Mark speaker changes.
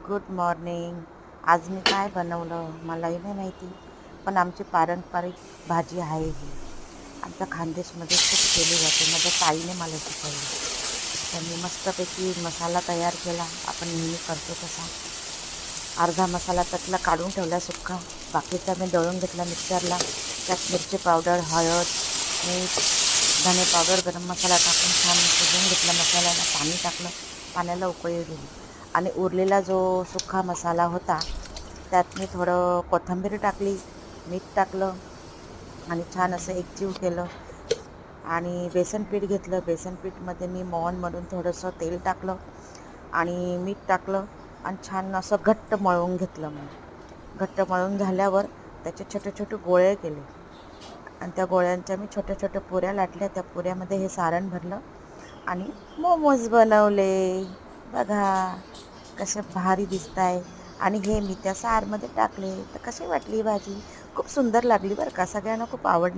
Speaker 1: Good morning. आज मी काय बनवलं मलाही नाही माहिती, पण आमची पारंपरिक भाजी आहे ही. आमच्या खानदेशमध्ये खूप केली जाते. माझ्या ताईने मला शिकवली. तर मी मस्तपैकी मसाला तयार केला, आपण नेहमी करतो तसा. अर्धा मसाला त्यातला काढून ठेवला सुक्का, बाकीचा मी दळून घेतला मिक्सरला. त्यात मिरची पावडर, हळद, मीठ, धने पावडर, गरम मसाला टाकून छान शिजवून घेतला. मसाल्याला पाणी टाकलं, पाण्याला उकळी दिली आणि उरलेला जो सुक्का मसाला होता त्यात मी थोडं कोथिंबीर टाकली, मीठ टाकलं आणि छान असं एकजीव केलं. आणि बेसन पीठ घेतलं. बेसन पीठमध्ये मी मोहनमधून थोडंसं तेल टाकलं आणि मीठ टाकलं आणि छान असं घट्ट मळून घेतलं. मग घट्ट मळून झाल्यावर त्याचे छोटे छोटे गोळे केले आणि त्या गोळ्यांच्या मी छोट्या छोट्या पुऱ्या लाटल्या. त्या पुऱ्यामध्ये हे सारण भरलं आणि मोमोज बनवले. बघा कसे भारी दिसत आहे. आणि हे मी त्या सारमध्ये टाकले. तर कशी वाटली भाजी? खूप सुंदर लागली बरं का, सगळ्यांना खूप आवडली.